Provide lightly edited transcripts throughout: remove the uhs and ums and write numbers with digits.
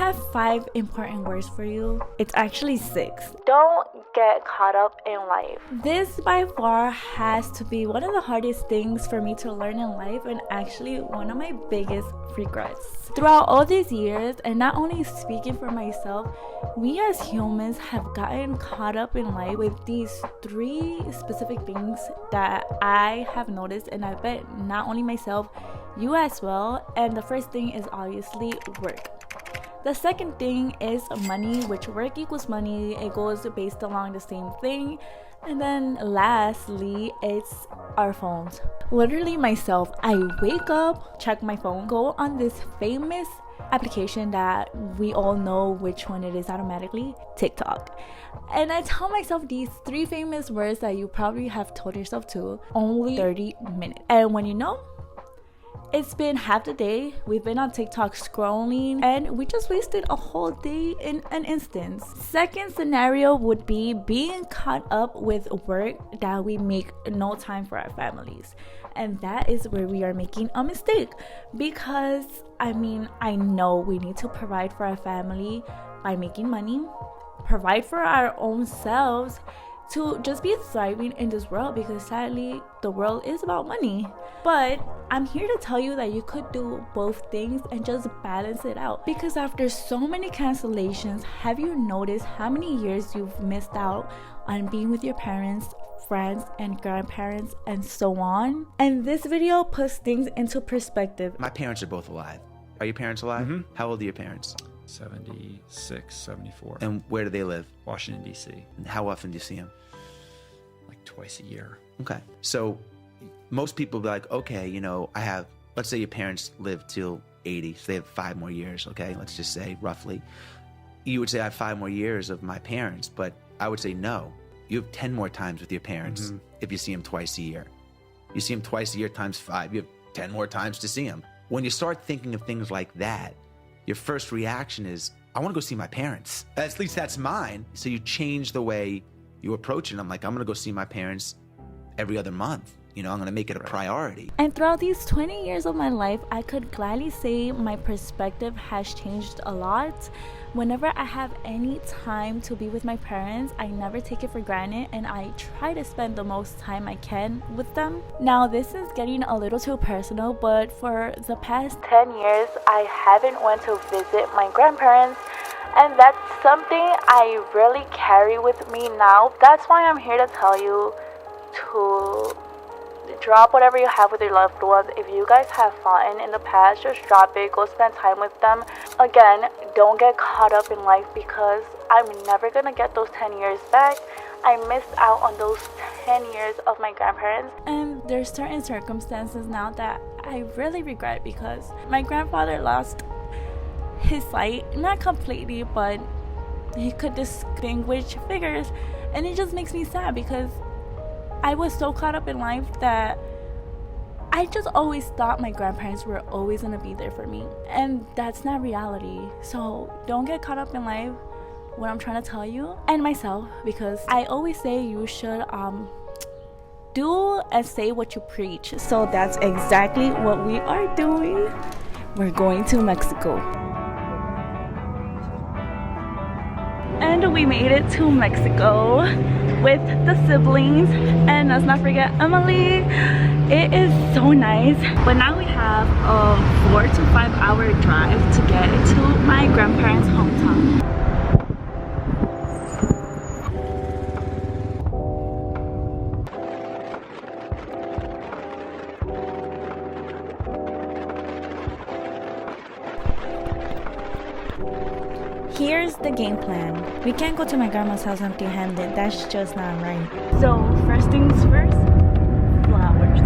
have 5 important words for you. It's actually 6. Don't get caught up in life. This by far has to be one of the hardest things for me to learn in life, and actually one of my biggest regrets. Throughout all these years, and not only speaking for myself, we as humans have gotten caught up in life with these 3 specific things that I have noticed, and I bet not only myself, you as well. And the first thing is obviously work. The second thing is money, which work equals money. It goes based along the same thing. And then lastly, it's our phones. Literally myself, I wake up, check my phone, go on this famous application that we all know which one it is automatically, TikTok. And I tell myself these 3 famous words that you probably have told yourself too, only 30 minutes. And when you know, it's been half the day, we've been on TikTok scrolling, and we just wasted a whole day in an instance. Second scenario would be being caught up with work that we make no time for our families. And that is where we are making a mistake, because I know we need to provide for our family by making money, provide for our own selves, to just be thriving in this world, because sadly the world is about money. But I'm here to tell you that you could do both things and just balance it out, because after so many cancellations, have you noticed how many years you've missed out on being with your parents, friends, and grandparents, and so on? And this video puts things into perspective. My parents are both alive. Are your parents alive? Mm-hmm. How old are your parents? 76, 74. And where do they live? Washington, D.C. And how often do you see them? Like twice a year. Okay. So most people be like, okay, let's say your parents live till 80, so they have 5 more years, okay? Let's just say roughly. You would say I have 5 more years of my parents, but I would say no. You have 10 more times with your parents if you see them twice a year. You see them twice a year times 5, you have 10 more times to see them. When you start thinking of things like that, your first reaction is, I want to go see my parents. At least that's mine. So you change the way you approach it. I'm like, I'm going to go see my parents every other month. I'm going to make it a priority. And throughout these 20 years of my life, I could gladly say my perspective has changed a lot. Whenever I have any time to be with my parents, I never take it for granted, and I try to spend the most time I can with them. Now, this is getting a little too personal, but for the past 10 years, I haven't went to visit my grandparents, and that's something I really carry with me now. That's why I'm here to tell you to drop whatever you have with your loved ones. If you guys have fun in the past, just drop it. Go spend time with them. Again, don't get caught up in life, because I'm never gonna get those 10 years back. I missed out on those 10 years of my grandparents, and there's certain circumstances now that I really regret, because my grandfather lost his sight, not completely, but he could distinguish figures, and it just makes me sad, because I was so caught up in life that I just always thought my grandparents were always gonna be there for me, and that's not reality. So don't get caught up in life, what I'm trying to tell you, and myself, because I always say you should do and say what you preach. So that's exactly what we are doing. We're going to Mexico. And we made it to Mexico with the siblings, and let's not forget Emily. It is so nice. But now we have a 4 to 5 hour drive to get to my grandparents' hometown. Here's the game plan. We can't go to my grandma's house empty-handed. That's just not right. So first things first, flowers.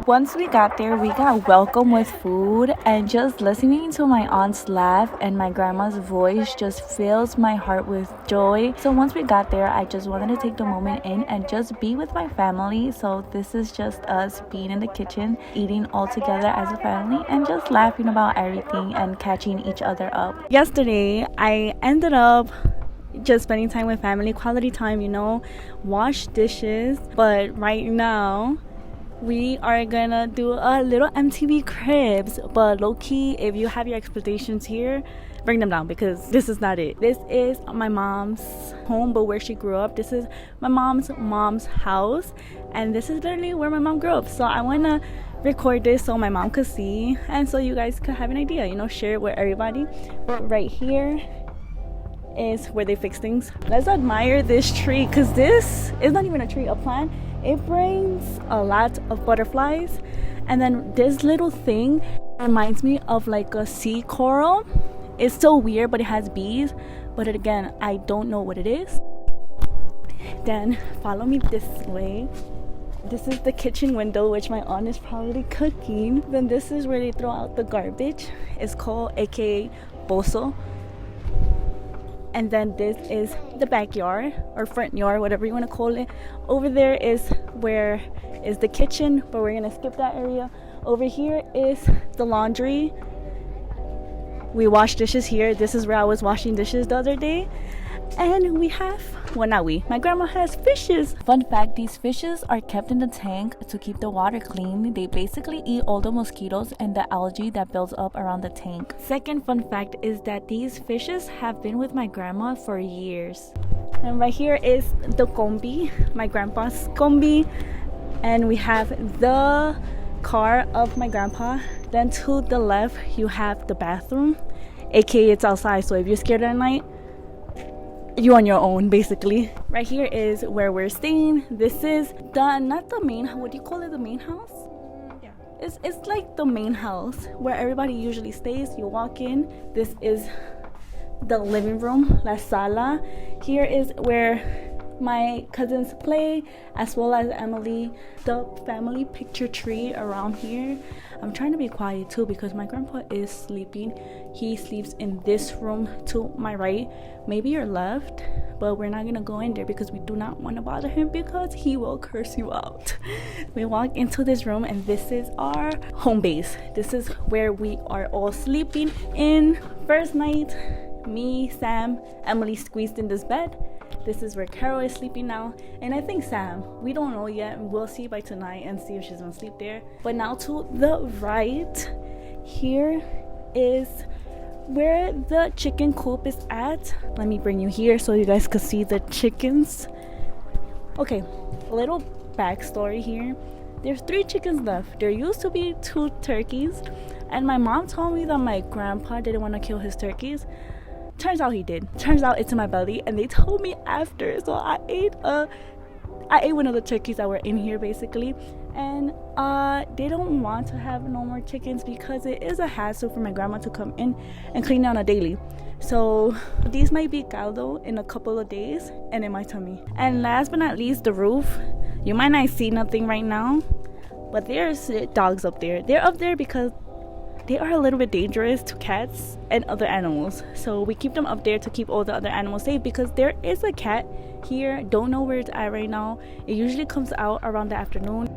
Once we got there, we got welcomed with food, and just listening to my aunt's laugh and my grandma's voice just fills my heart with joy. So once we got there, I just wanted to take the moment in and just be with my family. So this is just us being in the kitchen, eating all together as a family, and just laughing about everything and catching each other up. Yesterday, I ended up just spending time with family, quality time, wash dishes. But right now, we are gonna do a little MTV Cribs, but low-key, if you have your expectations here, bring them down, because this is not it. This is my mom's home, but where she grew up. This is my mom's house, and this is literally where my mom grew up. So I want to record this so my mom could see, and so you guys could have an idea, you know, share it with everybody. But right here is where they fix things. Let's admire this tree, because this is not even a tree, a plant. It brings a lot of butterflies, and then this little thing reminds me of like a sea coral. It's so weird, but it has bees, but again, I don't know what it is. Then follow me this way. This is the kitchen window, which my aunt is probably cooking. Then this is where they throw out the garbage. It's called aka boso. And then this is the backyard or front yard, whatever you want to call it. Over there is where is the kitchen, but we're gonna skip that area. Over here is the laundry. We wash dishes here. This is where I was washing dishes the other day. And we have, well, not we, my grandma has fishes. Fun fact, these fishes are kept in the tank to keep the water clean. They basically eat all the mosquitoes and the algae that builds up around the tank. Second fun fact is that these fishes have been with my grandma for years. And right here is the combi, my grandpa's combi. And we have the car of my grandpa. Then to the left, you have the bathroom, aka it's outside. So if you're scared at night, you on your own, basically. Right here is where we're staying. This is not the main, what do you call it, the main house? Yeah. It's like the main house where everybody usually stays. You walk in. This is the living room, la sala. Here is where my cousins play, as well as Emily. The family picture tree around here. I'm trying to be quiet too, because my grandpa is sleeping. He sleeps in this room to my right, maybe your left, but we're not gonna go in there because we do not want to bother him, because he will curse you out. We walk into this room, and this is our home base. This is where we are all sleeping in. First night, me, Sam, Emily squeezed in this bed. This is where Carol is sleeping now, and I think Sam, we don't know yet. We'll see by tonight and see if she's gonna sleep there. But now to the right, here is where the chicken coop is at. Let me bring you here so you guys can see the chickens. Okay, a little backstory here. There's 3 chickens left. There used to be 2 turkeys, and my mom told me that my grandpa didn't want to kill his turkeys. Turns out he did. Turns out it's in my belly, and they told me after. So I ate one of the turkeys that were in here, basically. And they don't want to have no more chickens because it is a hassle for my grandma to come in and clean on a daily. So these might be caldo in a couple of days and in my tummy. And last but not least, the roof. You might not see nothing right now, but there's dogs up there. They're up there because they are a little bit dangerous to cats and other animals. So we keep them up there to keep all the other animals safe, because there is a cat here. Don't know where it's at right now. It usually comes out around the afternoon.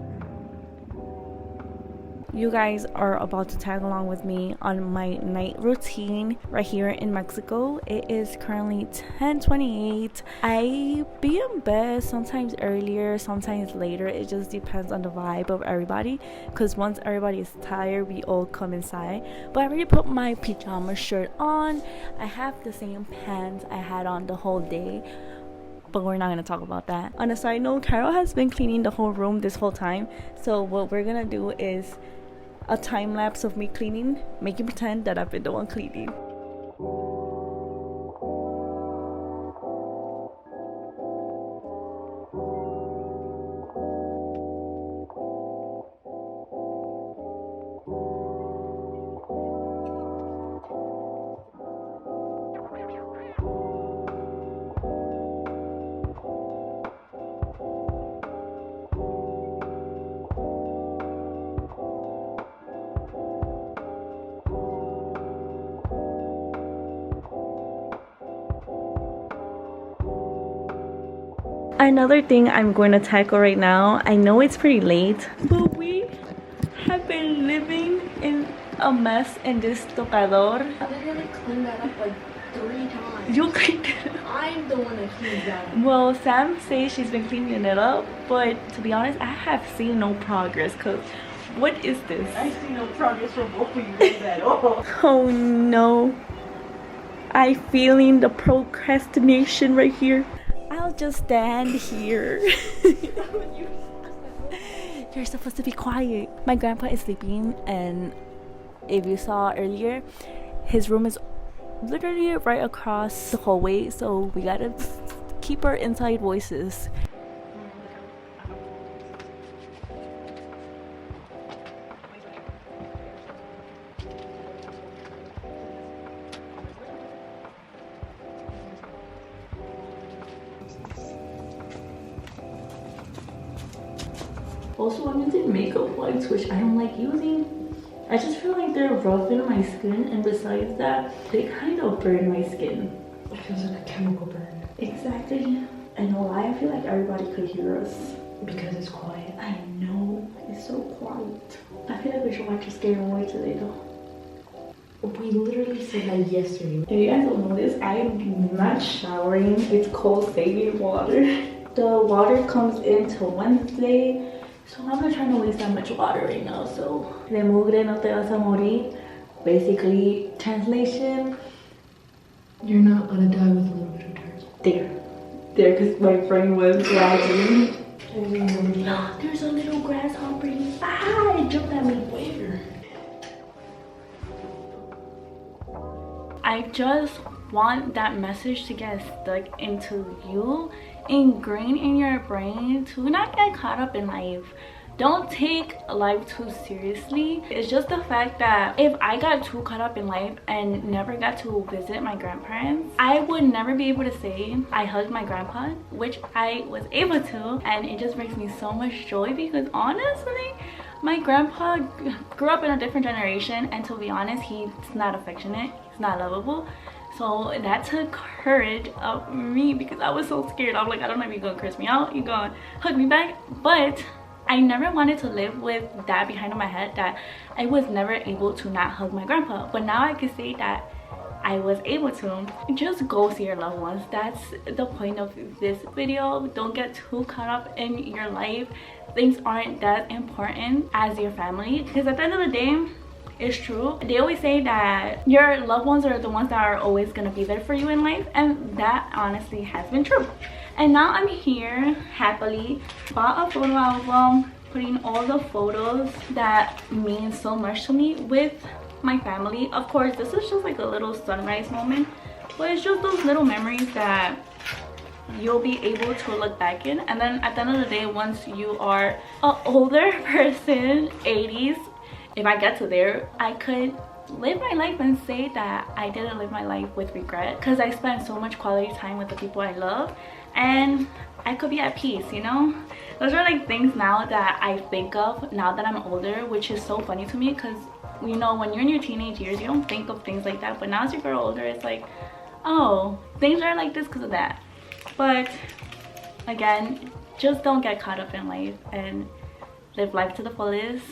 You guys are about to tag along with me on my night routine right here in Mexico. It is currently 10:28. I be in bed sometimes earlier, sometimes later. It just depends on the vibe of everybody, because once everybody is tired, we all come inside. But I already put my pajama shirt on. I have the same pants I had on the whole day, but we're not going to talk about that. On a side note, Carol has been cleaning the whole room this whole time. So what we're going to do is a time lapse of me cleaning, making pretend that I've been the one cleaning. Another thing I'm going to tackle right now, I know it's pretty late, but we have been living in a mess in this tocador. I literally cleaned that up like 3 times. You cleaned it up. I'm the one that cleans that. Well, Sam says she's been cleaning it up, but to be honest, I have seen no progress. Cause what is this? I see no progress from both of you guys at all. Oh no. I feeling the procrastination right here. I'll just stand here. You're supposed to be quiet. My grandpa is sleeping, and if you saw earlier, his room is literally right across the hallway, so we gotta keep our inside voices. Also, I'm using makeup wipes, which I don't like using. I just feel like they're rough in my skin, and besides that, they kind of burn my skin. It feels like a chemical burn. Exactly. I know why. I feel like everybody could hear us. Because it's quiet. I know. It's so quiet. I feel like we should watch a scary movie today, though. We literally said that yesterday. If you guys don't know this, I am not showering. It's cold saving water. The water comes into Wednesday. So I'm not trying to waste that much water right now. So, de mugre no te vas a morir. Basically, translation. You're not gonna die with a little bit of dirt. There, because my brain was lagging. No. There's a little grasshopper. Ah, it jumped at me. Where? I just want that message to get stuck into you, ingrained in your brain, to not get caught up in life. Don't take life too seriously. It's just the fact that if I got too caught up in life and never got to visit my grandparents, I would never be able to say I hugged my grandpa, which I was able to, and it just brings me so much joy because honestly, my grandpa grew up in a different generation, and to be honest, he's not affectionate, he's not lovable. So that took courage of me because I was so scared. I'm like, I don't know if you're gonna curse me out, you're gonna hug me back. But I never wanted to live with that behind my head, that I was never able to not hug my grandpa. But now I can say that I was able to. Just go see your loved ones. That's the point of this video. Don't get too caught up in your life. Things aren't that important as your family, because at the end of the day, it's true. They always say that your loved ones are the ones that are always gonna be there for you in life, and that honestly has been true. And now I'm here happily, bought a photo album, putting all the photos that mean so much to me with my family. Of course, this is just like a little sunrise moment, but it's just those little memories that you'll be able to look back in. And then at the end of the day, once you are an older person, 80s, if I get to there, I could live my life and say that I didn't live my life with regret, because I spent so much quality time with the people I love, and I could be at peace, you know? Those are like things now that I think of now that I'm older, which is so funny to me, because you know, when you're in your teenage years, you don't think of things like that, but now as you grow older, it's like, oh, things are like this because of that. But again, just don't get caught up in life and live life to the fullest.